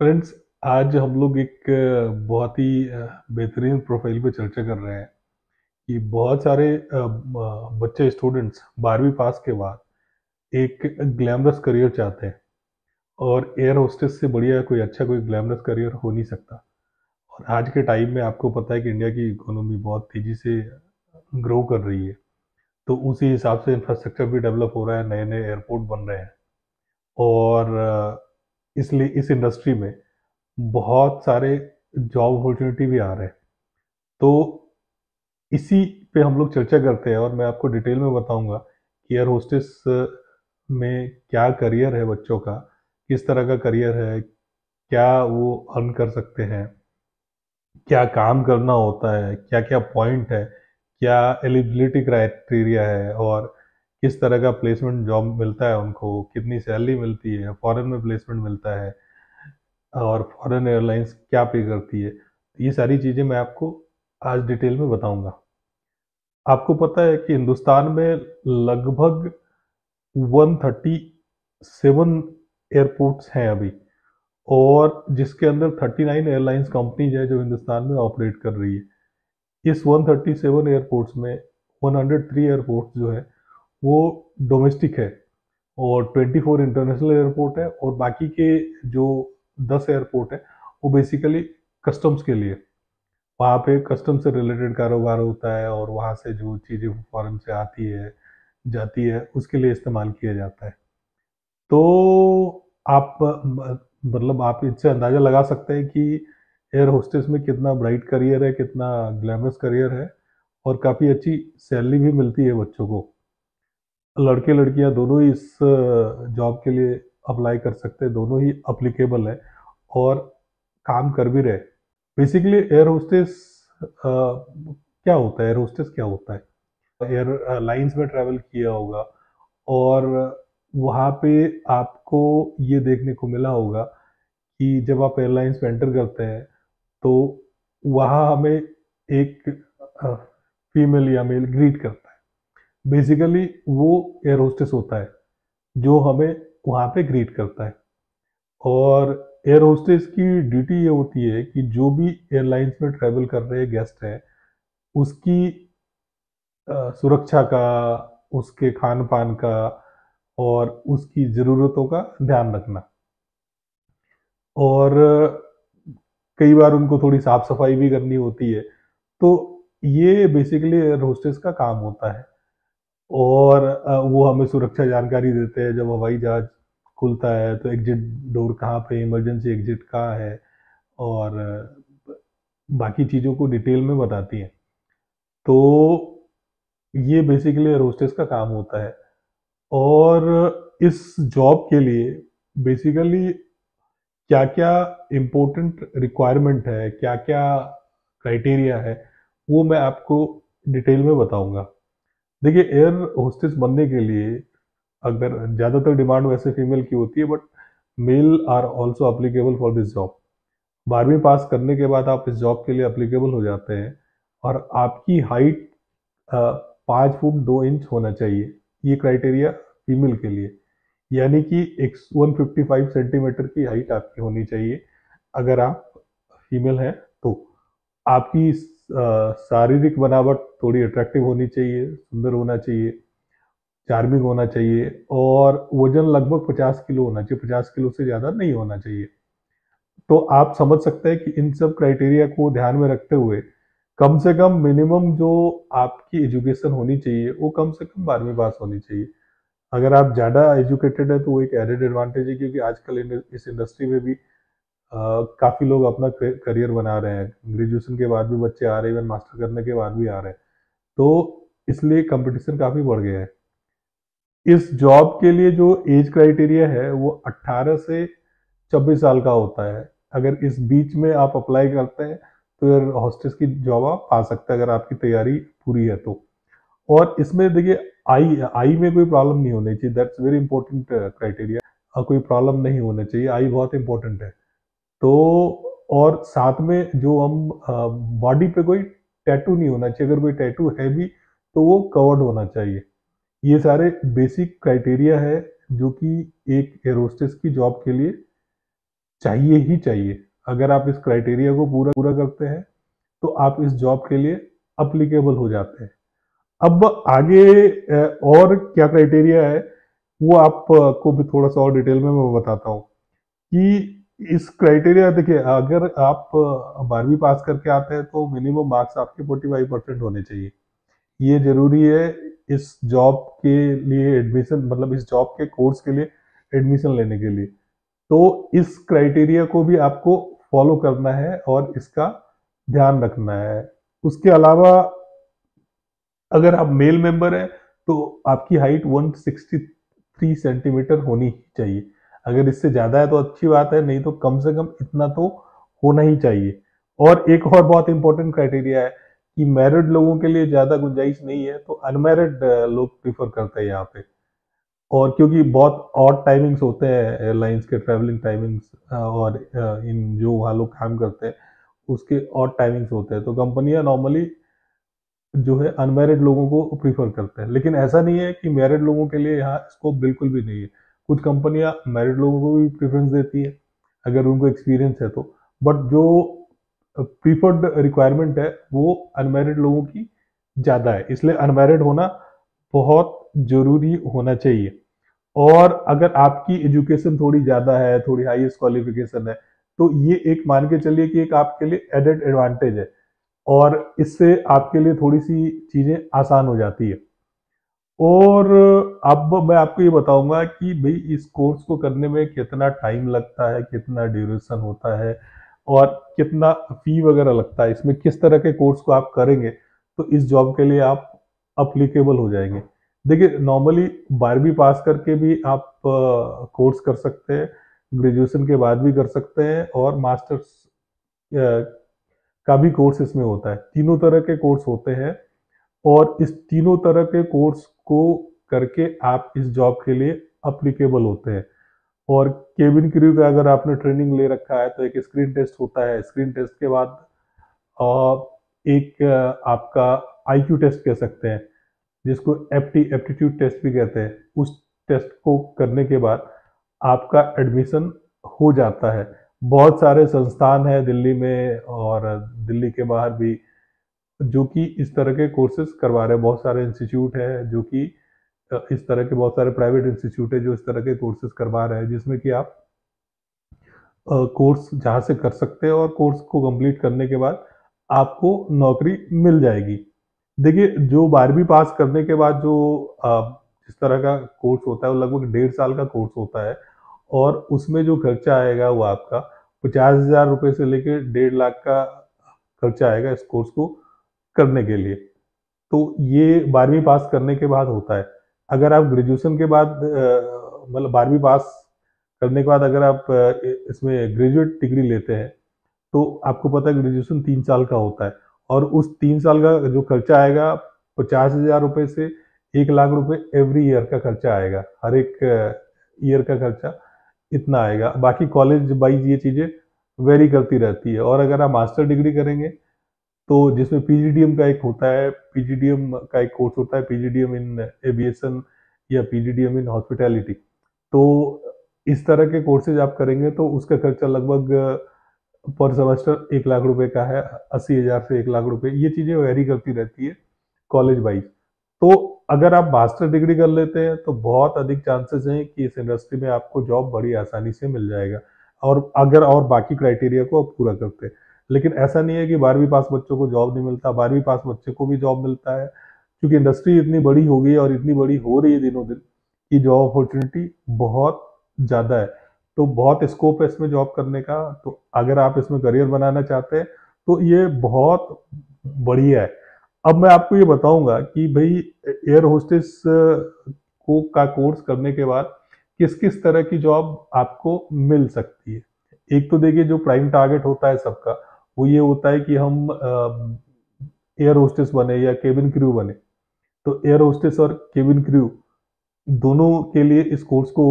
Friends, आज हम लोग एक बहुत ही बेहतरीन प्रोफाइल पे चर्चा कर रहे हैं कि बहुत सारे बच्चे स्टूडेंट्स 12वीं पास के बाद एक ग्लैमरस करियर चाहते हैं। और एयर होस्टेस से बढ़िया कोई ग्लैमरस करियर हो नहीं सकता। और आज के टाइम में आपको पता है कि इंडिया की इकोनॉमी बहुत तेज़ी से ग्रो कर रही है। तो उसी हिसाब से इंफ्रास्ट्रक्चर भी डेवलप हो रहा है, नए नए एयरपोर्ट बन रहे हैं। और इसलिए इस इंडस्ट्री में बहुत सारे जॉब अपॉर्चुनिटी भी आ रहे हैं। तो इसी पे हम लोग चर्चा करते हैं और मैं आपको डिटेल में बताऊंगा कि एयर होस्टेस में क्या करियर है बच्चों का, किस तरह का करियर है, क्या वो अर्न कर सकते हैं, क्या काम करना होता है, क्या क्या पॉइंट है, क्या एलिजिबिलिटी क्राइटेरिया है, और किस तरह का प्लेसमेंट जॉब मिलता है उनको, कितनी सैलरी मिलती है, फॉरेन में प्लेसमेंट मिलता है और फॉरेन एयरलाइंस क्या पे करती है। ये सारी चीज़ें मैं आपको आज डिटेल में बताऊंगा। आपको पता है कि हिंदुस्तान में लगभग 137 एयरपोर्ट्स हैं अभी, और जिसके अंदर 39 एयरलाइंस कंपनीज है जो हिंदुस्तान में ऑपरेट कर रही है। इस 137 एयरपोर्ट्स में 103 एयरपोर्ट्स जो है वो डोमेस्टिक है, और 24 इंटरनेशनल एयरपोर्ट है, और बाकी के जो 10 एयरपोर्ट है वो बेसिकली कस्टम्स के लिए। वहाँ पे कस्टम से रिलेटेड कारोबार होता है, और वहाँ से जो चीज़ें फॉरेन से आती है जाती है उसके लिए इस्तेमाल किया जाता है। तो आप मतलब आप इससे अंदाज़ा लगा सकते हैं कि एयर होस्टेस में कितना ब्राइट करियर है, कितना ग्लैमरस करियर है, और काफ़ी अच्छी सैलरी भी मिलती है बच्चों को। लड़के लड़कियां दोनों ही इस जॉब के लिए अप्लाई कर सकते हैं, दोनों ही अप्लीकेबल है और काम कर भी रहे। बेसिकली एयर होस्टेस क्या होता है, एयर होस्टेस क्या होता है? एयर लाइंस में ट्रैवल किया होगा, और वहाँ पे आपको ये देखने को मिला होगा कि जब आप एयरलाइंस में एंटर करते हैं तो वहाँ हमें एक फीमेल या मेल ग्रीट करता है। बेसिकली वो एयर होस्टेस होता है जो हमें वहाँ पे ग्रीट करता है। और एयर होस्टेस की ड्यूटी ये होती है कि जो भी एयरलाइंस में ट्रैवल कर रहे गेस्ट हैं उसकी सुरक्षा का, उसके खान पान का और उसकी ज़रूरतों का ध्यान रखना। और कई बार उनको थोड़ी साफ सफाई भी करनी होती है। तो ये बेसिकली एयर होस्टेस का काम होता है। और वो हमें सुरक्षा जानकारी देते हैं, जब हवाई जहाज खुलता है तो एग्जिट डोर कहाँ पे, इमरजेंसी एग्जिट कहाँ है, और बाकी चीज़ों को डिटेल में बताती हैं। तो ये बेसिकली एयर होस्टेस का काम होता है। और इस जॉब के लिए बेसिकली क्या क्या इम्पोर्टेंट रिक्वायरमेंट है, क्या क्या क्राइटेरिया है, वो मैं आपको डिटेल में बताऊंगा। देखिए, एयर होस्टेस बनने के लिए अगर ज़्यादातर डिमांड वैसे फीमेल की होती है, but male are also applicable for this job. 12वीं पास करने के बाद आप इस जॉब के लिए अप्लीकेबल हो जाते हैं, और आपकी हाइट 5 फुट 2 इंच होना चाहिए। ये क्राइटेरिया फीमेल के लिए, यानी कि 155 सेंटीमीटर की हाइट आपकी होनी चाहिए अगर आप फीमेल हैं। तो आपकी शारीरिक बनावट थोड़ी अट्रैक्टिव होनी चाहिए, सुंदर होना चाहिए, चार्मिंग होना चाहिए, और वजन लगभग 50 किलो होना चाहिए, 50 किलो से ज़्यादा नहीं होना चाहिए। तो आप समझ सकते हैं कि इन सब क्राइटेरिया को ध्यान में रखते हुए कम से कम मिनिमम जो आपकी एजुकेशन होनी चाहिए वो कम से कम 12वीं पास होनी चाहिए। अगर आप ज़्यादा एजुकेटेड है तो वो एक एडेड एडवांटेज है, क्योंकि आजकल इस इंडस्ट्री में भी काफ़ी लोग अपना करियर बना रहे हैं। ग्रेजुएशन के बाद भी बच्चे आ रहे हैं, इवन मास्टर करने के बाद भी आ रहे हैं। तो इसलिए कंपटीशन काफ़ी बढ़ गया है। इस जॉब के लिए जो एज क्राइटेरिया है वो 18 से 26 साल का होता है। अगर इस बीच में आप अप्लाई करते हैं तो एयर हॉस्टेस की जॉब आप पा सकते हैं, अगर आपकी तैयारी पूरी है तो। और इसमें देखिए, आई आई में कोई प्रॉब्लम नहीं होनी चाहिए, दैट्स वेरी इंपॉर्टेंट क्राइटेरिया। कोई प्रॉब्लम नहीं होना चाहिए, आई बहुत इंपॉर्टेंट है। तो और साथ में जो हम बॉडी पे कोई टैटू नहीं होना चाहिए, अगर कोई टैटू है भी तो वो कवर्ड होना चाहिए। ये सारे बेसिक क्राइटेरिया है जो कि एक एयर होस्टेस की जॉब के लिए चाहिए ही चाहिए। अगर आप इस क्राइटेरिया को पूरा पूरा करते हैं तो आप इस जॉब के लिए अप्लीकेबल हो जाते हैं। अब आगे और क्या क्राइटेरिया है वो आपको भी थोड़ा सा और डिटेल में मैं बताता हूँ कि इस क्राइटेरिया देखिए, अगर आप 12वीं पास करके आते हैं तो मिनिमम मार्क्स आपके 45% होने चाहिए। ये जरूरी है इस जॉब के लिए एडमिशन, मतलब इस जॉब के कोर्स के लिए एडमिशन लेने के लिए। तो इस क्राइटेरिया को भी आपको फॉलो करना है और इसका ध्यान रखना है। उसके अलावा अगर आप मेल मेंबर हैं तो आपकी हाइट 163 सेंटीमीटर होनी चाहिए। अगर इससे ज्यादा है तो अच्छी बात है, नहीं तो कम से कम इतना तो होना ही चाहिए। और एक और बहुत इंपॉर्टेंट क्राइटेरिया है कि मैरिड लोगों के लिए ज्यादा गुंजाइश नहीं है, तो अनमैरिड लोग प्रीफर करते हैं यहाँ पे। और क्योंकि बहुत ऑड टाइमिंग्स होते हैं एयरलाइंस के, ट्रैवलिंग टाइमिंग्स, और इन जो वहाँ लोग काम करते हैं उसके ऑड टाइमिंग्स होते हैं, तो कंपनियां नॉर्मली जो है अनमैरिड लोगों को प्रीफर करते हैं। लेकिन ऐसा नहीं है कि मैरिड लोगों के लिए यहाँ स्कोप बिल्कुल भी नहीं है। कुछ कंपनियां मैरिड लोगों को भी प्रेफरेंस देती है अगर उनको एक्सपीरियंस है तो। बट जो प्रीफर्ड रिक्वायरमेंट है वो अनमैरिड लोगों की ज़्यादा है, इसलिए अनमैरिड होना बहुत जरूरी होना चाहिए। और अगर आपकी एजुकेशन थोड़ी ज़्यादा है, थोड़ी हाईएस्ट क्वालिफिकेशन है, तो ये एक मान के चलिए कि एक आपके लिए एडेड एडवांटेज है और इससे आपके लिए थोड़ी सी चीज़ें आसान हो जाती है। और अब मैं आपको ये बताऊंगा कि भाई इस कोर्स को करने में कितना टाइम लगता है, कितना ड्यूरेशन होता है और कितना फी वगैरह लगता है, इसमें किस तरह के कोर्स को आप करेंगे तो इस जॉब के लिए आप अप्लीकेबल हो जाएंगे। देखिए, नॉर्मली 12वीं पास करके भी आप कोर्स कर सकते हैं, ग्रेजुएशन के बाद भी कर सकते हैं, और मास्टर्स का भी कोर्स इसमें होता है। तीनों तरह के कोर्स होते हैं और इस तीनों तरह के कोर्स को करके आप इस जॉब के लिए अप्लीकेबल होते हैं। और केबिन क्रू का अगर आपने ट्रेनिंग ले रखा है तो एक स्क्रीन टेस्ट होता है। स्क्रीन टेस्ट के बाद एक आपका आईक्यू टेस्ट कह सकते हैं, जिसको एप्टीट्यूड टेस्ट भी कहते हैं। उस टेस्ट को करने के बाद आपका एडमिशन हो जाता है। बहुत सारे संस्थान हैं दिल्ली में और दिल्ली के बाहर भी जो कि इस तरह के कोर्सेज करवा रहे हैं। बहुत सारे इंस्टीट्यूट है जो कि इस तरह के, बहुत सारे प्राइवेट इंस्टीट्यूट है जो इस तरह के कोर्सेज करवा रहे हैं, जिसमें कि आप कोर्स जहाँ से कर सकते हैं और कोर्स को कंप्लीट करने के बाद आपको नौकरी मिल जाएगी। देखिए, जो 12वीं पास करने के बाद जो जिस तरह का कोर्स होता है वो लगभग 1.5 साल का कोर्स होता है। और उसमें जो खर्चा आएगा वो आपका 50,000 रुपये से लेकर 1.5 लाख का खर्चा आएगा इस कोर्स को करने के लिए। तो ये 12वीं पास करने के बाद होता है। अगर आप ग्रेजुएशन के बाद मतलब 12वीं पास करने के बाद अगर आप इसमें ग्रेजुएट डिग्री लेते हैं तो आपको पता है ग्रेजुएशन 3 साल का होता है। और उस 3 साल का जो खर्चा आएगा, 50,000 रुपये से 1 लाख रुपए एवरी ईयर का खर्चा आएगा। हर एक ईयर का खर्चा इतना आएगा। बाकी कॉलेज वाइज ये चीज़ें वेरी करती रहती है। और अगर आप मास्टर डिग्री करेंगे तो जिसमें पीजीडीएम का एक होता है, पीजीडीएम का एक कोर्स होता है, पीजीडीएम इन एविएशन या पीजीडीएम इन हॉस्पिटैलिटी। तो इस तरह के कोर्सेज आप करेंगे तो उसका खर्चा लगभग पर सेमेस्टर 1 लाख रुपए का है। 80,000 से 1 लाख रुपए, ये चीजें वेरी करती रहती है कॉलेज वाइज। तो अगर आप मास्टर डिग्री कर लेते हैं तो बहुत अधिक चांसेस हैं कि इस इंडस्ट्री में आपको जॉब बड़ी आसानी से मिल जाएगा, और अगर और बाकी क्राइटेरिया को आप पूरा करते हैं। लेकिन ऐसा नहीं है कि 12वीं पास बच्चों को जॉब नहीं मिलता, 12वीं पास बच्चे को भी जॉब मिलता है। क्योंकि इंडस्ट्री इतनी बड़ी हो गई है और इतनी बड़ी हो रही है दिनों दिन कि जॉब अपॉर्चुनिटी बहुत ज़्यादा है। तो बहुत स्कोप है इसमें जॉब करने का। तो अगर आप इसमें करियर बनाना चाहते हैं तो ये बहुत बढ़िया है। अब मैं आपको ये बताऊंगा कि भाई एयर होस्टेस को का कोर्स करने के बाद किस किस तरह की जॉब आपको मिल सकती है। एक तो देखिए, जो प्राइम टारगेट होता है सबका वो ये होता है कि हम एयर होस्टेस बने या केबिन क्रू बने। तो एयर होस्टेस और केबिन क्रू दोनों के लिए इस कोर्स को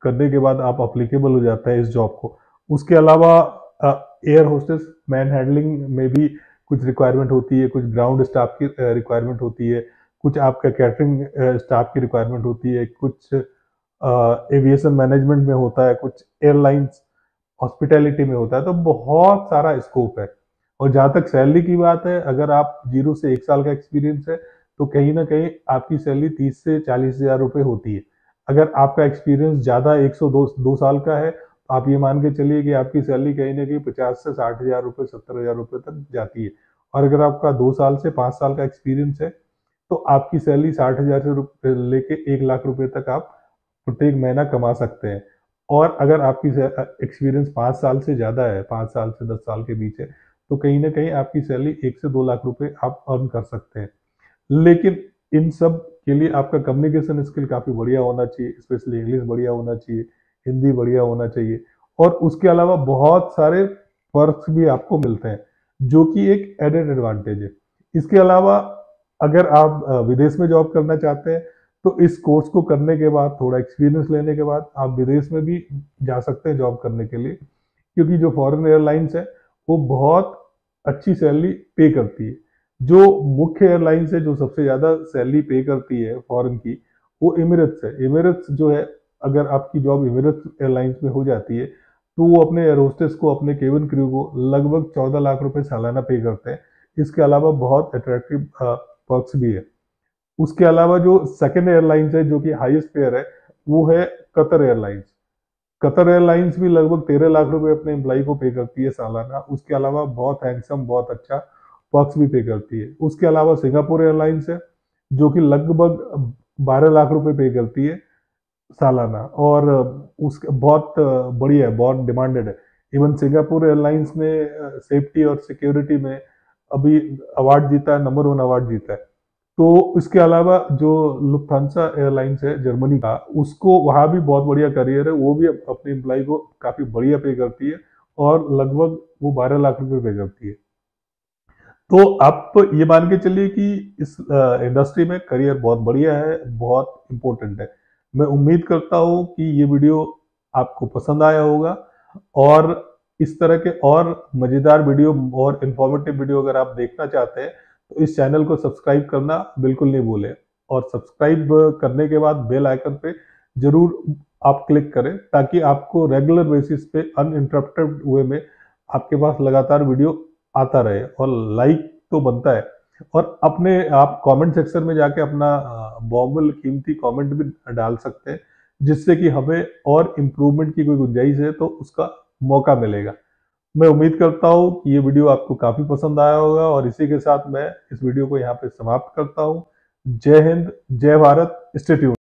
करने के बाद आप अप्लीकेबल हो जाता है इस जॉब को। उसके अलावा एयर होस्टेस मैन हैंडलिंग में भी कुछ रिक्वायरमेंट होती है, कुछ ग्राउंड स्टाफ की रिक्वायरमेंट होती है, कुछ आपका कैटरिंग स्टाफ की रिक्वायरमेंट होती है, कुछ एविएशन मैनेजमेंट में होता है, कुछ एयरलाइंस हॉस्पिटैलिटी में होता है, तो बहुत सारा स्कोप है। और जहां तक सैलरी की बात है, अगर आप 0 से 1 साल का एक्सपीरियंस है तो कहीं ना कहीं आपकी सैलरी 30 से 40 हजार रुपये होती है। अगर आपका एक्सपीरियंस ज्यादा 102 साल का है तो आप ये मान के चलिए कि आपकी सैलरी कहीं ना कहीं 50 से 60 हजार रुपये, 70 हजार रुपये तक जाती है। और अगर आपका 2 साल से 5 साल का एक्सपीरियंस है तो आपकी सैलरी 60 हजार से लेके 1 लाख रुपए तक आप प्रत्येक महीना कमा सकते हैं। और अगर आपकी एक्सपीरियंस 5 साल से ज्यादा है, 5 साल से 10 साल के बीच है, तो कहीं ना कहीं आपकी सैलरी 1 से 2 लाख रुपए आप अर्न कर सकते हैं। लेकिन इन सब के लिए आपका कम्युनिकेशन स्किल काफी बढ़िया होना चाहिए, स्पेशली इंग्लिश बढ़िया होना चाहिए, हिंदी बढ़िया होना चाहिए। और उसके अलावा बहुत सारे पर्क्स भी आपको मिलते हैं जो कि एक एडेड एडवांटेज है। इसके अलावा अगर आप विदेश में जॉब करना चाहते हैं तो इस कोर्स को करने के बाद, थोड़ा एक्सपीरियंस लेने के बाद, आप विदेश में भी जा सकते हैं जॉब करने के लिए। क्योंकि जो फॉरेन एयरलाइंस है वो बहुत अच्छी सैलरी पे करती है। जो मुख्य एयरलाइंस है जो सबसे ज्यादा सैलरी पे करती है फॉरेन की, वो इमिरेट्स है। इमिरेट्स जो है, अगर आपकी जॉब इमिरेट्स एयरलाइंस में हो जाती है तो वो अपने एयर होस्टेस को, अपने केबिन क्रू को लगभग 14 लाख रुपए सालाना पे करते हैं। इसके अलावा बहुत अट्रैक्टिव पर्क्स भी है। उसके अलावा जो सेकेंड एयरलाइंस है जो कि हाईएस्ट पेयर है, वो है कतर एयरलाइंस। कतर एयरलाइंस भी लगभग 13 लाख रुपए अपने एम्प्लॉय को पे करती है सालाना। उसके अलावा बहुत हैंडसम, बहुत अच्छा पर्क्स भी पे करती है। उसके अलावा सिंगापुर एयरलाइंस है जो कि लगभग 12 लाख रुपए पे करती है सालाना। और उसके बहुत बढ़िया है, बहुत डिमांडेड है। इवन सिंगापुर एयरलाइंस ने सेफ्टी और सिक्योरिटी में अभी अवार्ड जीता है, नंबर 1 अवार्ड जीता है। तो इसके अलावा जो लुफ्थांसा एयरलाइंस है जर्मनी का, उसको वहां भी बहुत बढ़िया करियर है, वो भी अपने एम्प्लॉय को काफी बढ़िया पे करती है और लगभग वो 12 लाख रुपए पे करती है। तो आप ये मान के चलिए कि इस इंडस्ट्री में करियर बहुत बढ़िया है, बहुत इंपॉर्टेंट है। मैं उम्मीद करता हूँ कि ये वीडियो आपको पसंद आया होगा। और इस तरह के और मजेदार वीडियो और इंफॉर्मेटिव वीडियो अगर आप देखना चाहते हैं तो इस चैनल को सब्सक्राइब करना बिल्कुल नहीं भूलें। और सब्सक्राइब करने के बाद बेल आइकन पे जरूर आप क्लिक करें ताकि आपको रेगुलर बेसिस पे अनइंटरप्टेड वे में आपके पास लगातार वीडियो आता रहे। और लाइक तो बनता है। और अपने आप कमेंट सेक्शन में जाके अपना बहुमूल्य कीमती कमेंट भी डाल सकते हैं, जिससे कि हमें और इम्प्रूवमेंट की कोई गुंजाइश है तो उसका मौका मिलेगा। मैं उम्मीद करता हूँ कि ये वीडियो आपको काफी पसंद आया होगा। और इसी के साथ मैं इस वीडियो को यहाँ पे समाप्त करता हूँ। जय हिंद, जय भारत, स्टे ट्यून्ड।